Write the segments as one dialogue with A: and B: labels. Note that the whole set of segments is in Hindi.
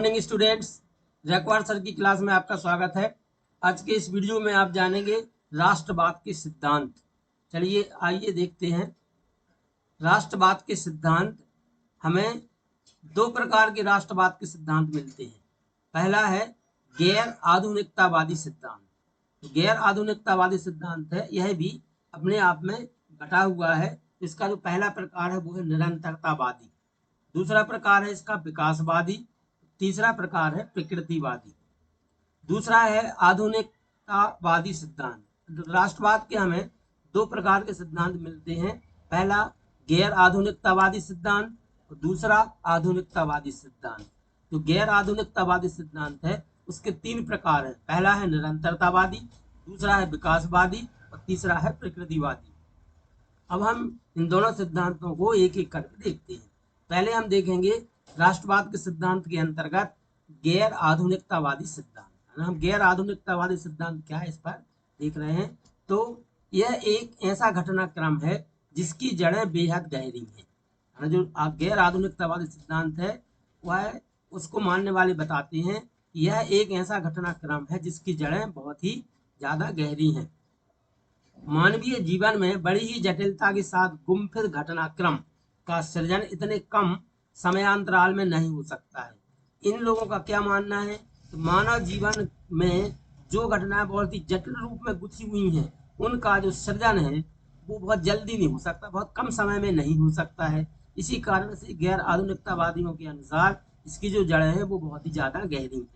A: मॉर्निंग स्टूडेंट्स, जयकुमार सर की क्लास में आपका स्वागत है। आज के इस वीडियो में आप जानेंगे राष्ट्रवाद के सिद्धांत। चलिए आइए देखते हैं। राष्ट्रवाद के सिद्धांत, हमें दो प्रकार के राष्ट्रवाद के सिद्धांत मिलते हैं। पहला है गैर आधुनिकतावादी सिद्धांत। तो गैर आधुनिकतावादी सिद्धांत है, यह भी अपने आप में बटा हुआ है। इसका जो पहला प्रकार है वो है निरंतरतावादी, दूसरा प्रकार है इसका विकासवादी, तीसरा प्रकार है प्रकृतिवादी। दूसरा है आधुनिकतावादी सिद्धांत। राष्ट्रवाद के हमें दो प्रकार के सिद्धांत मिलते हैं। पहला गैर आधुनिकतावादी सिद्धांत और दूसरा आधुनिकतावादी सिद्धांत। जो गैर आधुनिकतावादी सिद्धांत है उसके तीन प्रकार हैं। पहला है निरंतरतावादी, दूसरा है विकासवादी और तीसरा है प्रकृतिवादी। अब हम इन दोनों सिद्धांतों को एक एक करके देखते हैं। पहले हम देखेंगे राष्ट्रवाद के सिद्धांत के अंतर्गत गैर आधुनिकतावादी सिद्धांत। हम गैर आधुनिकतावादी सिद्धांत क्या है इस पर देख रहे हैं। तो यह एक ऐसा घटनाक्रम है जिसकी जड़ें बेहद गहरी हैं। जो गैर आधुनिकतावादी सिद्धांत है वह उसको मानने वाले बताते हैं कि यह एक ऐसा घटनाक्रम है जिसकी जड़ें बहुत ही ज्यादा गहरी हैं। मानवीय जीवन में बड़ी ही जटिलता के साथ गुम्फित घटनाक्रम का सृजन इतने कम समयांतराल में नहीं हो सकता है। इन लोगों का क्या मानना है? तो मानव जीवन में जो घटनाएं बहुत ही जटिल रूप में गुथी हुई हैं, उनका जो सृजन है वो बहुत जल्दी नहीं हो सकता, बहुत कम समय में नहीं हो सकता है। इसी कारण से गैर आधुनिकतावादियों के अनुसार इसकी जो जड़ें हैं वो बहुत ही ज्यादा गहरी हैं।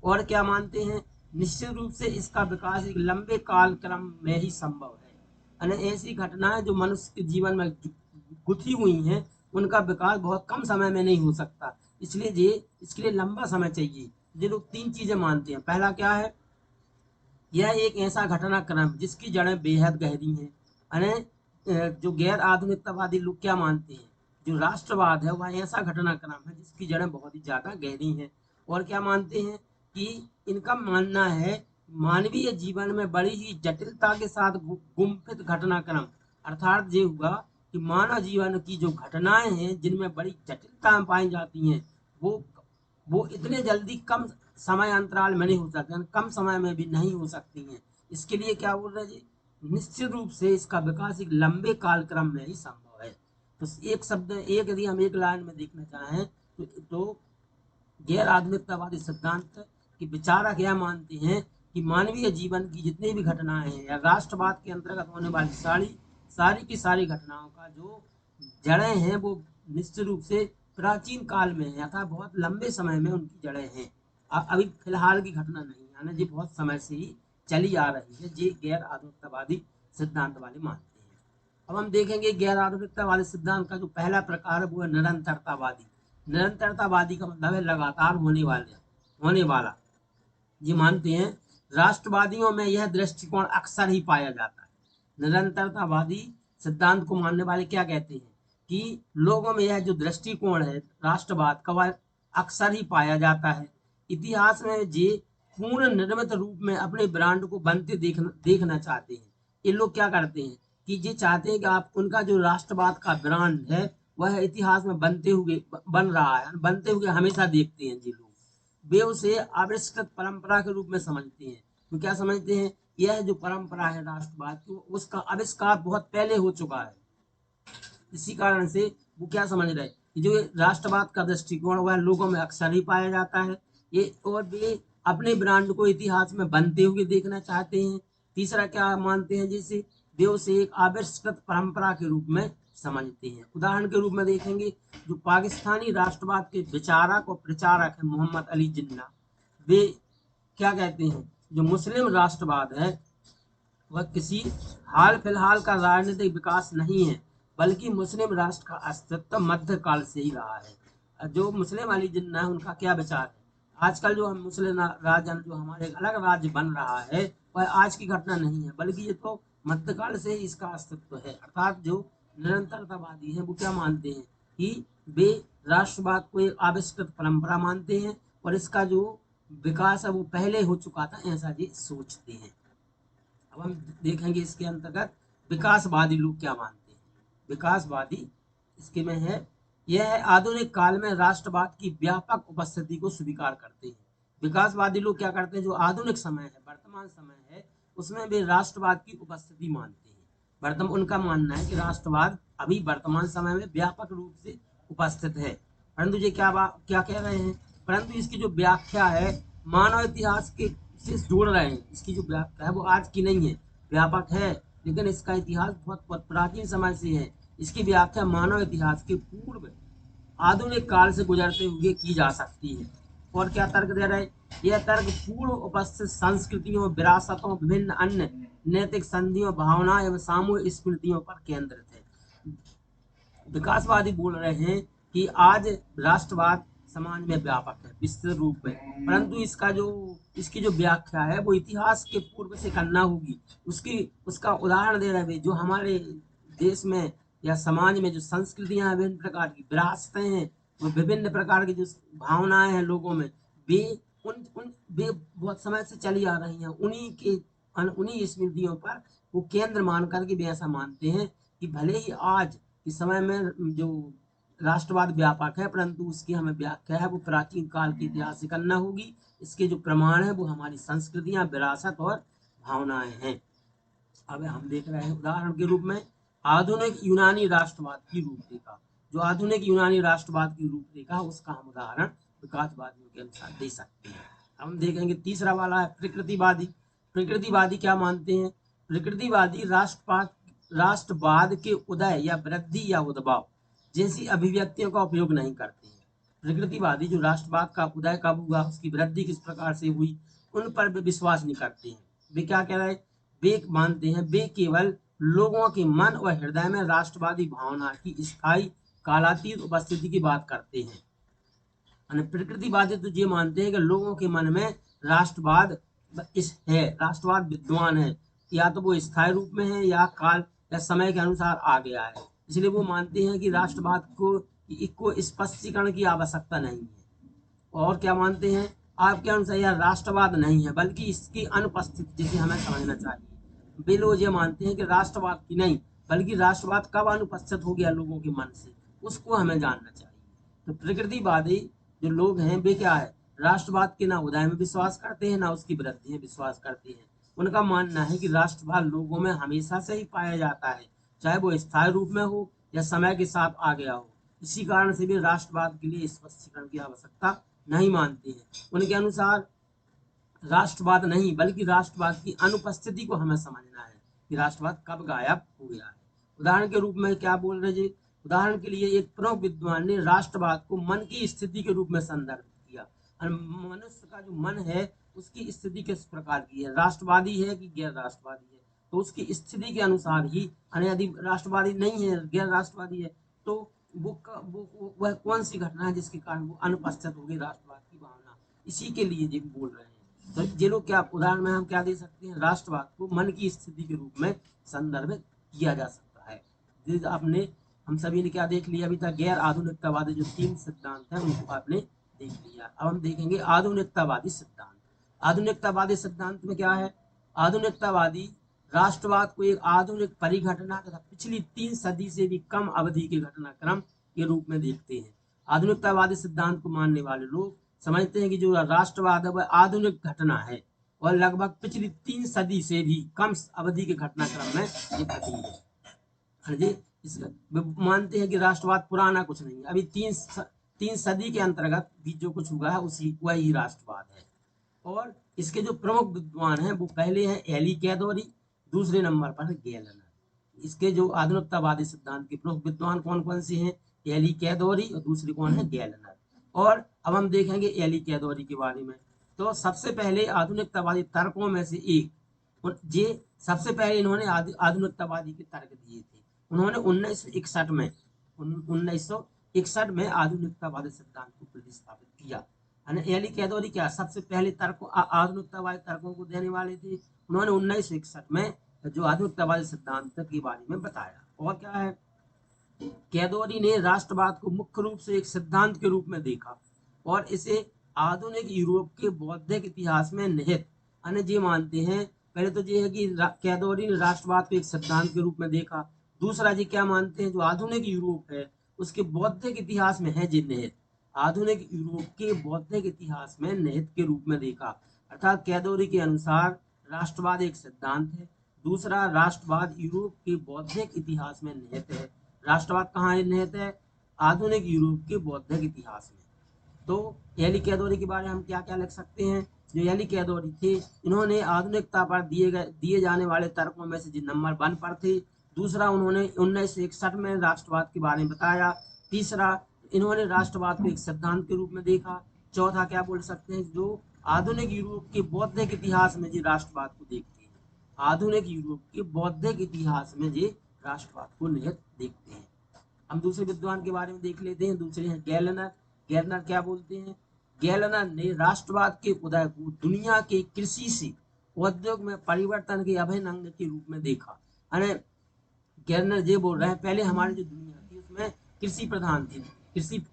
A: और क्या मानते हैं? निश्चित रूप से इसका विकास एक लंबे कालक्रम में ही संभव है। यानी ऐसी घटनाएं जो मनुष्य के जीवन में गुथी हुई हैं उनका विकास बहुत कम समय में नहीं हो सकता, इसलिए ये इसके लिए लंबा समय चाहिए। ये लोग तीन चीजें मानते हैं। पहला क्या है? यह एक ऐसा घटनाक्रम जिसकी जड़ें बेहद गहरी हैं। यानी जो गैर आधुनिकतावादी लोग क्या मानते हैं? जो राष्ट्रवाद है वह ऐसा घटनाक्रम है जिसकी जड़ें बहुत ही ज्यादा गहरी हैं। और क्या मानते हैं कि इनका मानना है मानवीय जीवन में बड़ी ही जटिलता के साथ गुम्फित घटनाक्रम, अर्थात ये हुआ कि मानव जीवन की जो घटनाएं हैं जिनमें बड़ी जटिलता पाई जाती हैं वो इतने जल्दी कम समय अंतराल में नहीं हो सकते, कम समय में भी नहीं हो सकती हैं। इसके लिए क्या बोल रहे हैं जी? निश्चित रूप से इसका विकास एक लंबे कालक्रम में ही संभव है। तो एक शब्द एक यदि हम एक लाइन में देखना चाहें तो गैर आधुनिकतावादी सिद्धांत के विचारक यह मानते हैं कि मानवीय जीवन की जितनी भी घटनाएं हैं या राष्ट्रवाद के अंतर्गत होने वाली सारी की सारी घटनाओं का जो जड़ें हैं वो निश्चित रूप से प्राचीन काल में है, अर्थात बहुत लंबे समय में उनकी जड़ें हैं। अभी फिलहाल की घटना नहीं है, ये बहुत समय से ही चली आ रही है। ये गैर आधुनिकतावादी सिद्धांत वाले मानते हैं। अब हम देखेंगे गैर आधुनिकतावादी सिद्धांत का जो पहला प्रकार है वो है निरंतरतावादी। निरंतरतावादी का मतलब है लगातार होने वाला। ये मानते हैं राष्ट्रवादियों में यह दृष्टिकोण अक्सर ही पाया जाता है। निरंतरतावादी सिद्धांत को मानने वाले क्या कहते हैं कि लोगों में यह जो दृष्टिकोण है राष्ट्रवाद का वह अक्सर ही पाया जाता है। इतिहास में ये पूर्ण निर्मित रूप में अपने ब्रांड को बनते देखना चाहते हैं। ये लोग क्या करते हैं कि ये चाहते हैं कि आप उनका जो राष्ट्रवाद का ब्रांड है वह इतिहास में बन रहा है, बनते हुए हमेशा देखते हैं। ये लोग वे उसे आविष्कृत परंपरा के रूप में समझते हैं। तो क्या समझते हैं? यह जो परंपरा है राष्ट्रवाद की उसका आविष्कार बहुत पहले हो चुका है। इसी कारण से वो क्या समझ रहे कि जो राष्ट्रवाद का दृष्टिकोण वह लोगों में अक्सर ही पाया जाता है। ये और वे अपने ब्रांड को इतिहास में बनते हुए देखना चाहते हैं। तीसरा क्या मानते हैं? जैसे वे उसे एक आविष्कृत परंपरा के रूप में समझते हैं। उदाहरण के रूप में देखेंगे जो पाकिस्तानी राष्ट्रवाद के विचारक और प्रचारक है मोहम्मद अली जिन्ना, वे क्या कहते हैं? जो मुस्लिम राष्ट्रवाद है वह किसी हाल फिलहाल का राजनीतिक विकास नहीं है, बल्कि मुस्लिम राष्ट्र का अस्तित्व मध्यकाल से ही रहा है। जो मुस्लिम अली जिन्ना है उनका क्या विचार है? आजकल जो हम मुस्लिम राज्य जो हमारे अलग राज्य बन रहा है वह आज की घटना नहीं है, बल्कि ये तो मध्यकाल से ही इसका अस्तित्व है। अर्थात जो निरंतरतावादी है वो क्या मानते हैं कि वे राष्ट्रवाद को एक आविष्कृत परंपरा मानते हैं और इसका जो विकास है वो पहले हो चुका था, ऐसा ये सोचते हैं। अब हम देखेंगे इसके अंतर्गत विकासवादी लोग क्या मानते हैं। विकासवादी इसके में है यह है आधुनिक काल में राष्ट्रवाद की व्यापक उपस्थिति को स्वीकार करते हैं। विकासवादी लोग क्या करते हैं, जो आधुनिक समय है, वर्तमान समय है, उसमें वे राष्ट्रवाद की उपस्थिति मानते हैं। वर्तमान उनका मानना है कि राष्ट्रवाद अभी वर्तमान समय में व्यापक रूप से उपस्थित है। परंतु ये क्या कह रहे हैं, परंतु इसकी जो व्याख्या है मानव इतिहास के से जोड़ रहे हैं। इसकी जो व्याख्या है वो आज की नहीं है, व्यापक है, लेकिन इसका इतिहास बहुत प्राचीन समय से है। इसकी व्याख्या मानव इतिहास के पूर्व आधुनिक काल से गुजरते हुए की जा सकती है। और क्या तर्क दे रहे हैं, यह तर्क पूर्व उपस्थित संस्कृतियों, विरासतों, विभिन्न अन्य नैतिक संधियों, भावनाओं एवं सामूहिक स्मृतियों पर केंद्रित है। विकासवादी बोल रहे हैं कि आज राष्ट्रवाद समाज में व्यापक है विस्तृत रूप में, परंतु इसकी जो व्याख्या है वो इतिहास के पूर्व से करना होगी। उसका उदाहरण दे रहे हैं, जो हमारे देश में या समाज में जो संस्कृतियां हैं, विभिन्न प्रकार की विरासतें हैं, वो विभिन्न प्रकार की जो भावनाएं हैं लोगों में, वे वे बहुत समय से चली आ रही हैं। उन्हीं स्मृतियों पर वो केंद्र मान करके वे ऐसा मानते हैं कि भले ही आज इस समय में जो राष्ट्रवाद व्यापक है, परंतु उसकी हमें व्याख्या है वो प्राचीन काल के इतिहास से करना होगी। इसके जो प्रमाण है वो हमारी संस्कृतियां, विरासत और भावनाएं हैं। अब हम देख रहे हैं उदाहरण के रूप में आधुनिक यूनानी राष्ट्रवाद की रूपरेखा। जो आधुनिक यूनानी राष्ट्रवाद की रूपरेखा, उसका हम उदाहरण विकासवादियों के अनुसार दे सकते हैं। हम देखेंगे तीसरा वाला है प्रकृतिवादी। प्रकृतिवादी क्या मानते हैं, प्रकृतिवादी राष्ट्रवाद के उदय या वृद्धि या उद्भव जैसी अभिव्यक्तियों का उपयोग नहीं करते हैं। प्रकृतिवादी जो राष्ट्रवाद का उदय कब हुआ, उसकी वृद्धि किस प्रकार से हुई, उन पर वे विश्वास नहीं करते हैं। वे क्या कह रहे हैं, वे मानते हैं वे केवल लोगों के मन और हृदय में राष्ट्रवादी भावना की स्थायी कालातीत उपस्थिति की बात करते हैं। प्रकृतिवादी तो ये मानते हैं कि लोगों के मन में राष्ट्रवाद राष्ट्रवाद विद्यमान है, या तो वो स्थायी रूप में है या काल या समय के अनुसार आ गया है। इसलिए वो मानते हैं कि राष्ट्रवाद को स्पष्टीकरण की आवश्यकता नहीं है। और क्या मानते हैं, आपके अनुसार यह राष्ट्रवाद नहीं है बल्कि इसकी अनुपस्थिति जिसे हमें समझना चाहिए। वे लोग ये मानते हैं कि राष्ट्रवाद की नहीं, बल्कि राष्ट्रवाद कब अनुपस्थित हो गया लोगों के मन से, उसको हमें जानना चाहिए। तो प्रकृतिवादी जो लोग हैं वे क्या है, राष्ट्रवाद के ना उदय में विश्वास करते हैं ना उसकी वृद्धि में विश्वास करते हैं। उनका मानना है कि राष्ट्रवाद लोगों में हमेशा से ही पाया जाता है, चाहे वो स्थायी रूप में हो या समय के साथ आ गया हो। इसी कारण से भी राष्ट्रवाद के लिए स्पष्टीकरण की आवश्यकता नहीं मानते हैं। उनके अनुसार राष्ट्रवाद नहीं बल्कि राष्ट्रवाद की अनुपस्थिति को हमें समझना है कि राष्ट्रवाद कब गायब हो गया है। उदाहरण के रूप में क्या बोल रहे जी, उदाहरण के लिए एक प्रमुख विद्वान ने राष्ट्रवाद को मन की स्थिति के रूप में संदर्भित किया। मनुष्य का जो मन है उसकी स्थिति किस प्रकार की है, राष्ट्रवादी है कि गैर राष्ट्रवादी है, तो उसकी स्थिति के अनुसार ही, यदि राष्ट्रवादी नहीं है, गैर राष्ट्रवादी है, तो वह कौन सी घटना है जिसके कारण वो अनुपस्थित हो गई राष्ट्रवाद की भावना। इसी के लिए ये बोल रहे हैं। तो ये लोग क्या उदाहरण में हम क्या दे सकते हैं, राष्ट्रवाद को मन की स्थिति के रूप में संदर्भित किया जा सकता है। आपने हम सभी ने क्या देख लिया अभी तक, गैर आधुनिकतावादी जो 3 सिद्धांत हैं उनको आपने देख लिया। अब हम देखेंगे आधुनिकतावादी सिद्धांत। आधुनिकतावादी सिद्धांत में क्या है, आधुनिकतावादी राष्ट्रवाद को एक आधुनिक परिघटना तथा पिछली 3 सदी से भी कम अवधि के घटनाक्रम के रूप में देखते हैं। आधुनिकतावादी सिद्धांत को मानने वाले लोग समझते हैं कि जो राष्ट्रवाद है वह आधुनिक घटना है और लगभग पिछली 3 सदी से भी कम अवधि के घटनाक्रम में ये घटी है। मानते हैं कि राष्ट्रवाद पुराना कुछ नहीं है, अभी तीन सदी के अंतर्गत भी जो कुछ हुआ है वही राष्ट्रवाद है। और इसके जो प्रमुख विद्वान हैं वो पहले हैं एली कैदोरी, दूसरे नंबर पर है गैलनर। इसके जो आधुनिकतावादी सिद्धांत के प्रमुख विद्वान कौन कौन से हैं, एली कैदोरी और दूसरे कौन है गैलनर। और अब हम देखेंगे एली कैदोरी के बारे में। तो सबसे पहले आधुनिकतावादी तर्कों में से एक, सबसे पहले इन्होंने आधुनिकतावादी के तर्क दिए थे। उन्होंने 1961 में आधुनिकतावादी सिद्धांत को प्रतिस्थापित किया। एली कैदोरी क्या सबसे पहले आधुनिकतावादी तर्कों को देने वाले थे। उन्होंने 1961 में जो आधुनिकतावादी सिद्धांत के बारे में बताया। और क्या है, कैदोरी ने राष्ट्रवाद को मुख्य रूप से एक सिद्धांत के रूप में देखा और इसे आधुनिक यूरोप के बौद्धिक इतिहास में निहित जी मानते हैं। पहले तो ये है कि कैदोरी ने राष्ट्रवाद को एक सिद्धांत के रूप में देखा। दूसरा जी क्या मानते हैं, जो आधुनिक यूरोप है उसके बौद्धिक इतिहास में है जी निहित। आधुनिक यूरोप के बौद्धिक इतिहास में निहित के रूप में देखा। अर्थात कैदोरी के अनुसार राष्ट्रवाद एक सिद्धांत है। दूसरा, राष्ट्रवाद यूरोप के बौद्धिक इतिहास में निहित है। राष्ट्रवाद कहाँ निहित है? आधुनिक यूरोप के बौद्धिक इतिहास में। तो एली कैदोरी के बारे में हम क्या क्या लिख सकते हैं? जो एली कैदोरी थे, इन्होंने आधुनिकता पर दिए जाने वाले तर्कों में से नंबर 1 पर थे। दूसरा, उन्होंने 1961 में राष्ट्रवाद के बारे में बताया। तीसरा, इन्होंने राष्ट्रवाद को एक सिद्धांत के रूप में देखा। चौथा, क्या बोल सकते हैं, जो आधुनिक यूरोप के बौद्धिक इतिहास में जी राष्ट्रवाद को देखते हैं। आधुनिक यूरोप के बौद्धिक इतिहास में जी राष्ट्रवाद को निहित देखते हैं। हम दूसरे विद्वान के बारे में देख लेते हैं। दूसरे हैं गैलनर। गैलनर क्या बोलते हैं? गैलनर ने राष्ट्रवाद के उदय को दुनिया के कृषि से उद्योग में परिवर्तन के अभिन्न अंग के रूप में देखा। यानी गैलनर ये बोल रहे हैं, पहले हमारी जो दुनिया थी उसमें कृषि प्रधान थी,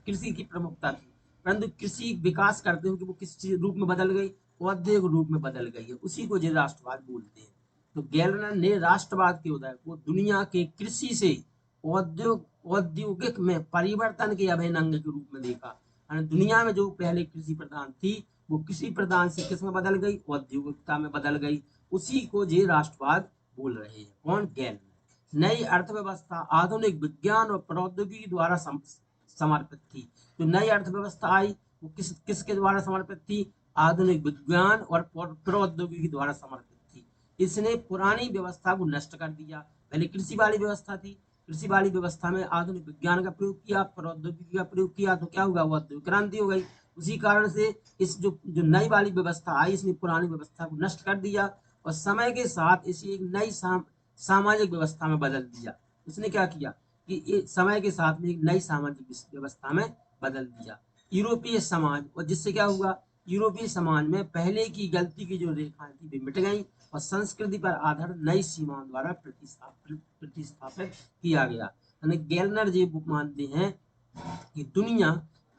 A: कृषि की प्रमुखता थी, परंतु कृषि विकास करते हुए वो किस रूप में बदल गई? औद्योगिक रूप में बदल गई है। उसी को ये राष्ट्रवाद बोलते हैं। तो गैलनर ने राष्ट्रवाद के उदय को दुनिया के कृषि से औद्योगिक में परिवर्तन के अभिन्न अंग के रूप में देखा। दुनिया में जो पहले कृषि प्रधान थी वो कृषि प्रधान से किस में बदल गई? औद्योगिकता में बदल गई। उसी को ये राष्ट्रवाद बोल रहे हैं। कौन? गैलनर। नई अर्थव्यवस्था आधुनिक विज्ञान और प्रौद्योगिकी द्वारा समर्पित थी। जो नई अर्थव्यवस्था आई वो किसके द्वारा समर्पित थी? आधुनिक विज्ञान और प्रौद्योगिकी द्वारा समर्पित थी। इसने पुरानी व्यवस्था को नष्ट कर दिया। पहले कृषि वाली व्यवस्था थी, कृषि वाली व्यवस्था में आधुनिक विज्ञान का प्रयोग किया, प्रौद्योगिकी का प्रयोग किया, तो क्या हुआ? वो औद्योगिक क्रांति हो गई। उसी कारण से इस जो नई वाली व्यवस्था आई, इसने पुरानी व्यवस्था को नष्ट कर दिया और समय के साथ इसे एक नई सामाजिक व्यवस्था में बदल दिया। उसने क्या किया कि समय के साथ में एक नई सामाजिक व्यवस्था में बदल दिया। यूरोपीय समाज, और जिससे क्या हुआ? यूरोपीय समाज में पहले की गलती की जो रेखाएं थी वे मिट गई और संस्कृति पर आधारित नई सीमाओं द्वारा प्रतिस्थापित किया गया। यानी गैलनर जी मानते हैं कि दुनिया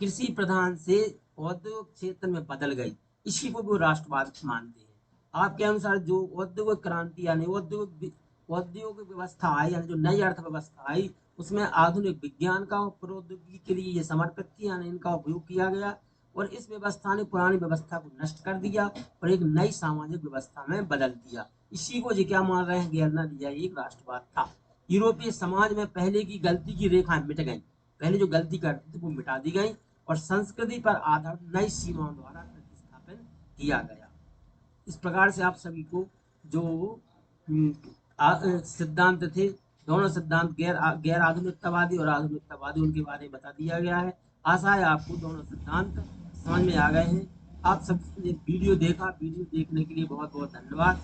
A: कृषि प्रधान से औद्योगिक क्षेत्र में बदल गई। इसी को वो राष्ट्रवाद मानते हैं। आपके अनुसार जो औद्योगिक क्रांति यानी औद्योगिक व्यवस्था आई, यानी जो नई अर्थव्यवस्था आई, उसमें आधुनिक विज्ञान का प्रौद्योगिकी के लिए ये समर्पित थी, यानी इनका उपयोग किया गया और इस व्यवस्था ने पुरानी व्यवस्था को नष्ट कर दिया और एक नई सामाजिक व्यवस्था में बदल दिया। इसी को जी क्या मान रहे हैं? गैलनर, यह एक राष्ट्रवाद था। यूरोपीय समाज में पहले की गलती की रेखाएं मिट गई। पहले जो गलती करती थी वो मिटा दी गई और संस्कृति पर आधारित नई सीमाओं द्वारा प्रतिस्थापन किया गया। इस प्रकार से आप सभी को जो सिद्धांत थे, दोनों सिद्धांत गैर आधुनिकतावादी और आधुनिकतावादी, उनके बारे में बता दिया गया है। आशा है आपको दोनों सिद्धांत समझ में आ गए हैं। आप सब वीडियो देखा, वीडियो देखने के लिए बहुत बहुत धन्यवाद।